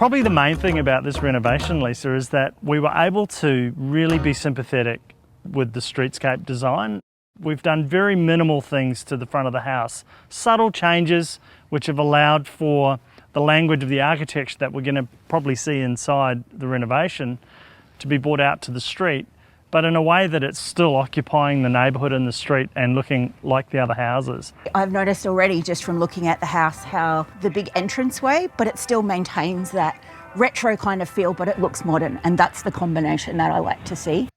Probably the main thing about this renovation, Lisa, is that we were able to really be sympathetic with the streetscape design. We've done very minimal things to the front of the house, subtle changes which have allowed for the language of the architecture that we're going to probably see inside the renovation to be brought out to the street, but in a way that it's still occupying the neighbourhood and the street and looking like the other houses. I've noticed already just from looking at the house how the big entranceway, but it still maintains that retro kind of feel, but it looks modern, and that's the combination that I like to see.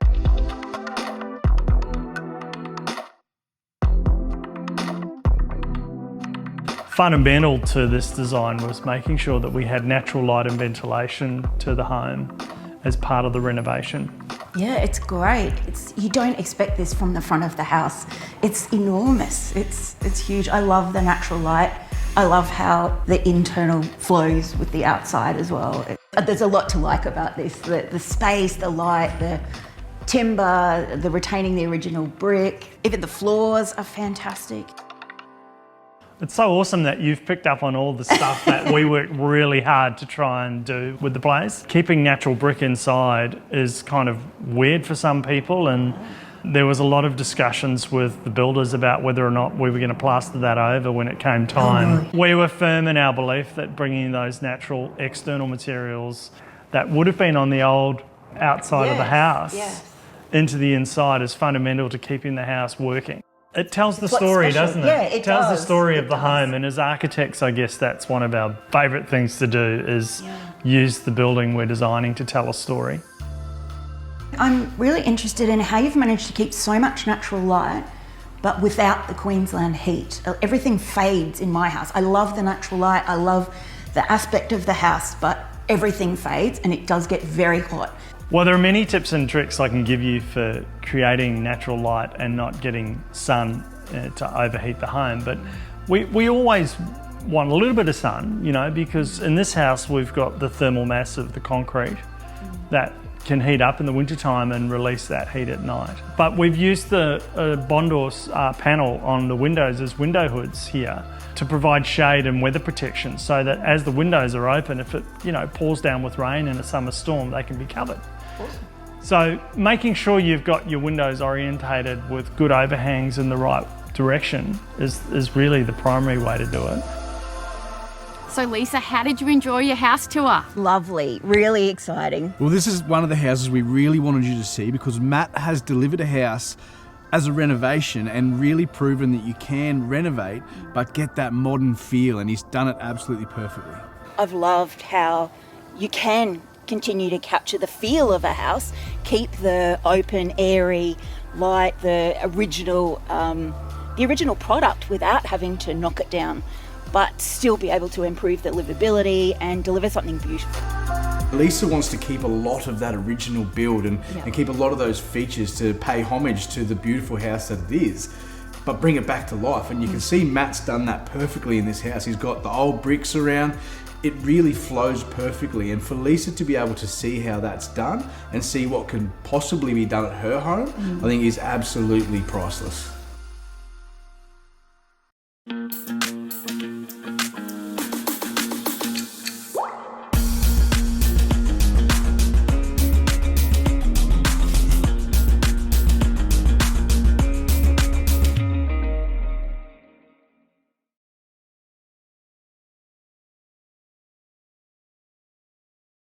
Fundamental to this design was making sure that we had natural light and ventilation to the home as part of the renovation. Yeah, it's great. You don't expect this from the front of the house. It's enormous. It's huge. I love the natural light. I love how the internal flows with the outside as well. There's a lot to like about this. The space, the light, the timber, the retaining the original brick. Even the floors are fantastic. It's so awesome that you've picked up on all the stuff that we worked really hard to try and do with the place. Keeping natural brick inside is kind of weird for some people, and there was a lot of discussions with the builders about whether or not we were going to plaster that over when it came time. We were firm in our belief that bringing those natural external materials that would have been on the old outside of the house into the inside is fundamental to keeping the house working. It tells the story, doesn't it? Yeah, it tells does. the story of the home, and as architects, I guess that's one of our favourite things to do is use the building we're designing to tell a story. I'm really interested in how you've managed to keep so much natural light, but without the Queensland heat. Everything fades in my house. I love the natural light, I love the aspect of the house, but everything fades and it does get very hot. Well, there are many tips and tricks I can give you for creating natural light and not getting sun to overheat the home, but we always want a little bit of sun, you know, because in this house we've got the thermal mass of the concrete that can heat up in the wintertime and release that heat at night. But we've used the Bondor's panel on the windows as window hoods here to provide shade and weather protection so that as the windows are open, if it pours down with rain in a summer storm, they can be covered. Awesome. So making sure you've got your windows orientated with good overhangs in the right direction is really the primary way to do it. So Lisa, how did you enjoy your house tour? Lovely, really exciting. Well, this is one of the houses we really wanted you to see because Matt has delivered a house as a renovation and really proven that you can renovate but get that modern feel, and he's done it absolutely perfectly. I've loved how you can continue to capture the feel of a house, keep the open, airy light, the original product without having to knock it down, but still be able to improve the livability and deliver something beautiful. Lisa wants to keep a lot of that original build and keep a lot of those features to pay homage to the beautiful house that it is, but bring it back to life. And you can see Matt's done that perfectly in this house. He's got the old bricks around. It really flows perfectly, and for Lisa to be able to see how that's done and see what can possibly be done at her home, I think is absolutely priceless.